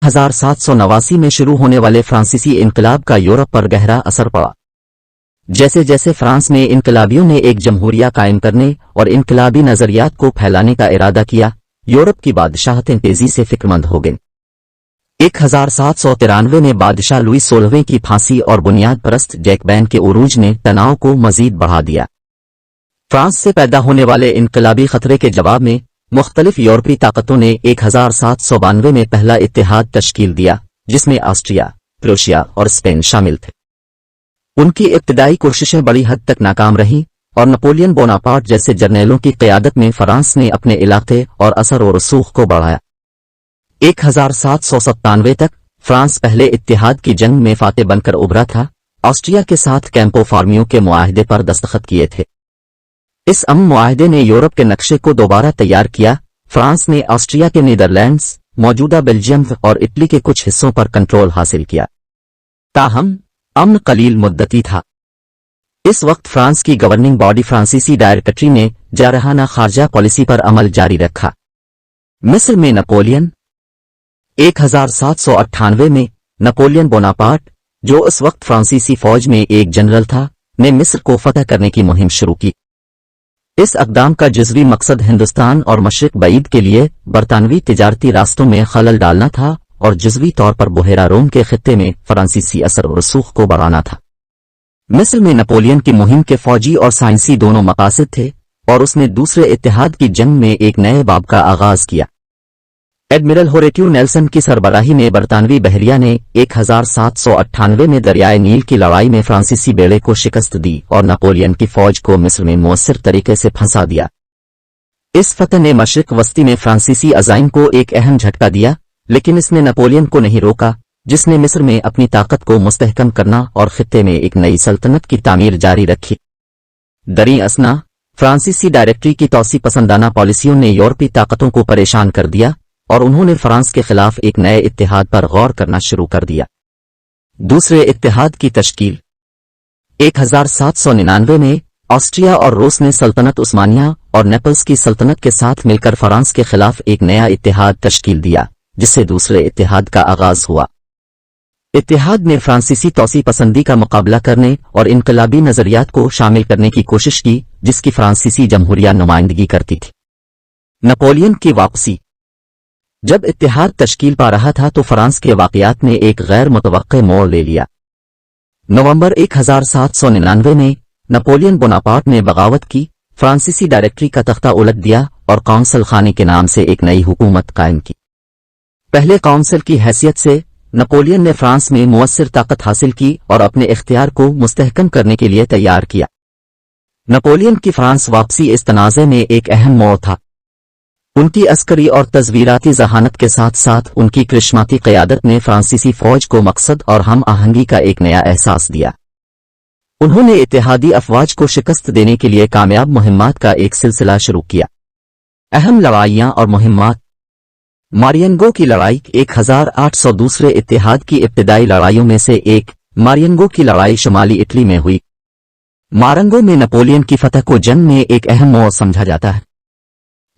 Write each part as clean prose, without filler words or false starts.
1789 میں شروع ہونے والے فرانسیسی انقلاب کا یورپ پر گہرا اثر پڑا۔ جیسے جیسے فرانس میں انقلابیوں نے ایک جمہوریہ قائم کرنے اور انقلابی نظریات کو پھیلانے کا ارادہ کیا، یورپ کی بادشاہتیں تیزی سے فکرمند ہو گئیں۔ 1793 میں بادشاہ لوئی 16ویں کی پھانسی اور بنیاد پرست جیکبین کے عروج نے تناؤ کو مزید بڑھا دیا۔ فرانس سے پیدا ہونے والے انقلابی خطرے کے جواب میں مختلف یورپی طاقتوں نے 1792 میں پہلا اتحاد تشکیل دیا، جس میں آسٹریا، پروشیا اور اسپین شامل تھے۔ ان کی ابتدائی کوششیں بڑی حد تک ناکام رہیں اور نپولین بوناپارٹ جیسے جرنیلوں کی قیادت میں فرانس نے اپنے علاقے اور اثر و رسوخ کو بڑھایا۔ 1797 تک فرانس پہلے اتحاد کی جنگ میں فاتح بن کر ابھرا تھا، آسٹریا کے ساتھ کیمپو فارمیو کے معاہدے پر دستخط کیے تھے۔ اس امن معاہدے نے یورپ کے نقشے کو دوبارہ تیار کیا۔ فرانس نے آسٹریا کے نیدرلینڈز، موجودہ بیلجیم اور اٹلی کے کچھ حصوں پر کنٹرول حاصل کیا، تاہم امن قلیل مدتی تھا۔ اس وقت فرانس کی گورننگ باڈی فرانسیسی ڈائریکٹری نے جارحانہ خارجہ پالیسی پر عمل جاری رکھا۔ مصر میں نپولین 1798 میں نپولین بوناپارٹ، جو اس وقت فرانسیسی فوج میں ایک جنرل تھا، نے مصر کو فتح کرنے کی مہم شروع کی۔ اس اقدام کا جزوی مقصد ہندوستان اور مشرق بعید کے لیے برطانوی تجارتی راستوں میں خلل ڈالنا تھا اور جزوی طور پر بحیرہ روم کے خطے میں فرانسیسی اثر و رسوخ کو بڑھانا تھا۔ مصر میں نپولین کی مہم کے فوجی اور سائنسی دونوں مقاصد تھے اور اس نے دوسرے اتحاد کی جنگ میں ایک نئے باب کا آغاز کیا۔ ایڈمرل ہوریٹیو نیلسن کی سربراہی میں برطانوی بحریہ نے 1798 میں دریائے نیل کی لڑائی میں فرانسیسی بیڑے کو شکست دی اور نپولین کی فوج کو مصر میں مؤثر طریقے سے پھنسا دیا۔ اس فتح نے مشرق وسطی میں فرانسیسی عزائم کو ایک اہم جھٹکا دیا، لیکن اس نے نپولین کو نہیں روکا، جس نے مصر میں اپنی طاقت کو مستحکم کرنا اور خطے میں ایک نئی سلطنت کی تعمیر جاری رکھی۔ دریں اثنا، فرانسیسی ڈائریکٹری کی توسیع پسندانہ پالیسیوں نے یورپی طاقتوں کو پریشان کر دیا اور انہوں نے فرانس کے خلاف ایک نئے اتحاد پر غور کرنا شروع کر دیا۔ دوسرے اتحاد کی تشکیل 1799 میں آسٹریا اور روس نے سلطنت عثمانیہ اور نیپلز کی سلطنت کے ساتھ مل کر فرانس کے خلاف ایک نیا اتحاد تشکیل دیا، جس سے دوسرے اتحاد کا آغاز ہوا۔ اتحاد نے فرانسیسی توسیع پسندی کا مقابلہ کرنے اور انقلابی نظریات کو شامل کرنے کی کوشش کی، جس کی فرانسیسی جمہوریہ نمائندگی کرتی تھی۔ نپولین کی واپسی۔ جب اتحاد تشکیل پا رہا تھا تو فرانس کے واقعات نے ایک غیر متوقع موڑ لے لیا۔ نومبر 1799 میں نپولین بوناپارٹ نے بغاوت کی، فرانسیسی ڈائریکٹری کا تختہ الٹ دیا اور کونسل خانے کے نام سے ایک نئی حکومت قائم کی۔ پہلے کونسل کی حیثیت سے نپولین نے فرانس میں مؤثر طاقت حاصل کی اور اپنے اختیار کو مستحکم کرنے کے لیے تیار کیا۔ نپولین کی فرانس واپسی اس تنازع میں ایک اہم موڑ تھا۔ ان کی عسکری اور تزویراتی ذہانت کے ساتھ ساتھ ان کی کرشماتی قیادت نے فرانسیسی فوج کو مقصد اور ہم آہنگی کا ایک نیا احساس دیا۔ انہوں نے اتحادی افواج کو شکست دینے کے لیے کامیاب مہمات کا ایک سلسلہ شروع کیا۔ اہم لڑائیاں اور مہمات: مارینگو کی لڑائی 1800 دوسرے اتحاد کی ابتدائی لڑائیوں میں سے ایک، مارینگو کی لڑائی شمالی اٹلی میں ہوئی۔ مارینگو میں نپولین کی فتح کو جنگ میں ایک اہم موڑ سمجھا جاتا ہے۔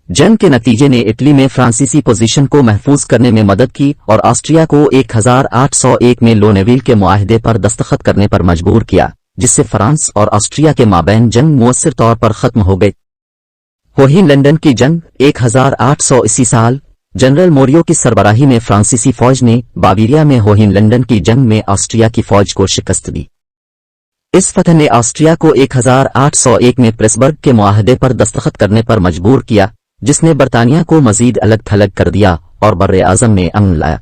جنگ کے نتیجے نے اٹلی میں فرانسیسی پوزیشن کو محفوظ کرنے میں مدد کی اور آسٹریا کو 1801 میں لونیویل کے معاہدے پر دستخط کرنے پر مجبور کیا، جس سے فرانس اور آسٹریا کے مابین جنگ مؤثر طور پر ختم ہو گئی۔ ہوہین لنڈن کی جنگ 1880 سال، جنرل موریو کی سربراہی میں فرانسیسی فوج نے باویریا میں ہوہین لنڈن کی جنگ میں آسٹریا کی فوج کو شکست دی۔ اس فتح نے آسٹریا کو 1801 میں پریسبرگ کے معاہدے پر دستخط کرنے پر مجبور کیا، جس نے برطانیہ کو مزید الگ تھلگ کر دیا اور بر اعظم میں امن لایا۔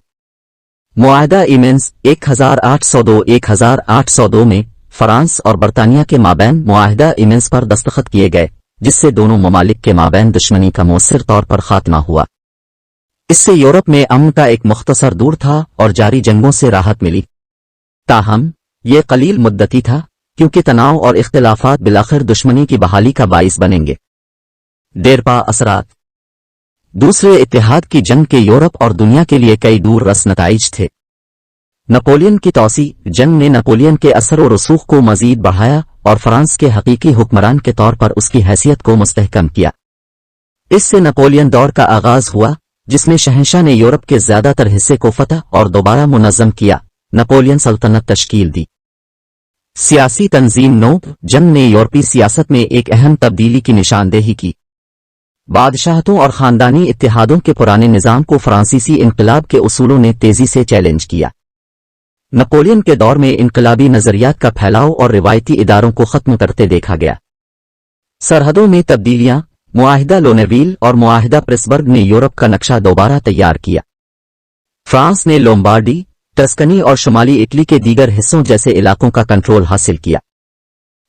معاہدہ ایمنز 1802 میں فرانس اور برطانیہ کے مابین معاہدہ ایمنز پر دستخط کیے گئے، جس سے دونوں ممالک کے مابین دشمنی کا مؤثر طور پر خاتمہ ہوا۔ اس سے یورپ میں امن کا ایک مختصر دور تھا اور جاری جنگوں سے راحت ملی، تاہم یہ قلیل مدتی تھا کیونکہ تناؤ اور اختلافات بالآخر دشمنی کی بحالی کا باعث بنیں گے۔ دیرپا اثرات: دوسرے اتحاد کی جنگ کے یورپ اور دنیا کے لیے کئی دور رس نتائج تھے۔ نپولین کی توسیع جنگ نے نپولین کے اثر و رسوخ کو مزید بڑھایا اور فرانس کے حقیقی حکمران کے طور پر اس کی حیثیت کو مستحکم کیا۔ اس سے نپولین دور کا آغاز ہوا، جس میں شہنشاہ نے یورپ کے زیادہ تر حصے کو فتح اور دوبارہ منظم کیا، نپولین سلطنت تشکیل دی۔ سیاسی تنظیم نو جنگ نے یورپی سیاست میں ایک اہم تبدیلی کی نشاندہی کی۔ بادشاہتوں اور خاندانی اتحادوں کے پرانے نظام کو فرانسیسی انقلاب کے اصولوں نے تیزی سے چیلنج کیا۔ نپولین کے دور میں انقلابی نظریات کا پھیلاؤ اور روایتی اداروں کو ختم کرتے دیکھا گیا۔ سرحدوں میں تبدیلیاں، معاہدہ لونیویل اور معاہدہ پریسبرگ نے یورپ کا نقشہ دوبارہ تیار کیا۔ فرانس نے لومبارڈی، ٹسکنی اور شمالی اٹلی کے دیگر حصوں جیسے علاقوں کا کنٹرول حاصل کیا۔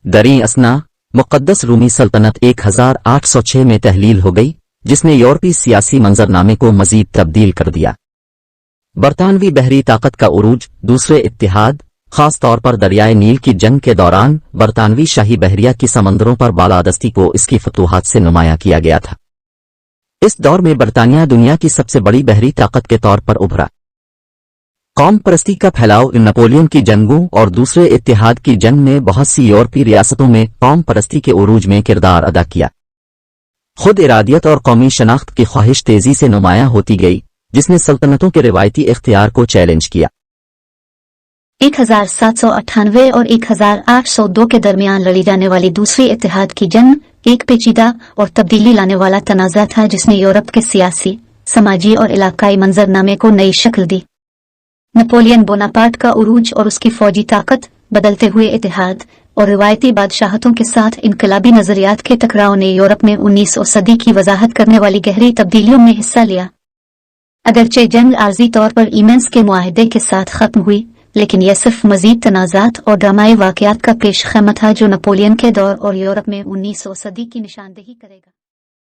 دریں اثنا، مقدس رومی سلطنت 1806 میں تحلیل ہو گئی، جس نے یورپی سیاسی منظرنامے کو مزید تبدیل کر دیا۔ برطانوی بحری طاقت کا عروج، دوسرے اتحاد، خاص طور پر دریائے نیل کی جنگ کے دوران برطانوی شاہی بحریہ کی سمندروں پر بالادستی کو اس کی فتوحات سے نمایاں کیا گیا تھا۔ اس دور میں برطانیہ دنیا کی سب سے بڑی بحری طاقت کے طور پر ابھرا۔ قوم پرستی کا پھیلاؤ، نپولین کی جنگوں اور دوسرے اتحاد کی جنگ نے بہت سی یورپی ریاستوں میں قوم پرستی کے عروج میں کردار ادا کیا۔ خود ارادیت اور قومی شناخت کی خواہش تیزی سے نمایاں ہوتی گئی، جس نے سلطنتوں کے روایتی اختیار کو چیلنج کیا۔ 1798 اور 1802 کے درمیان لڑی جانے والی دوسری اتحاد کی جنگ ایک پیچیدہ اور تبدیلی لانے والا تنازع تھا، جس نے یورپ کے سیاسی، سماجی اور علاقائی منظرنامے کو نئی شکل دی۔ نپولین بوناپارٹ کا عروج اور اس کی فوجی طاقت، بدلتے ہوئے اتحاد اور روایتی بادشاہتوں کے ساتھ انقلابی نظریات کے ٹکراؤ نے یورپ میں 19 صدی کی وضاحت کرنے والی گہری تبدیلیوں میں حصہ لیا۔ اگرچہ جنگ عارضی طور پر ایمنس کے معاہدے کے ساتھ ختم ہوئی، لیکن یہ صرف مزید تنازعات اور ڈرامائی واقعات کا پیش خیمہ تھا جو نپولین کے دور اور یورپ میں 19 صدی کی نشاندہی کرے گا۔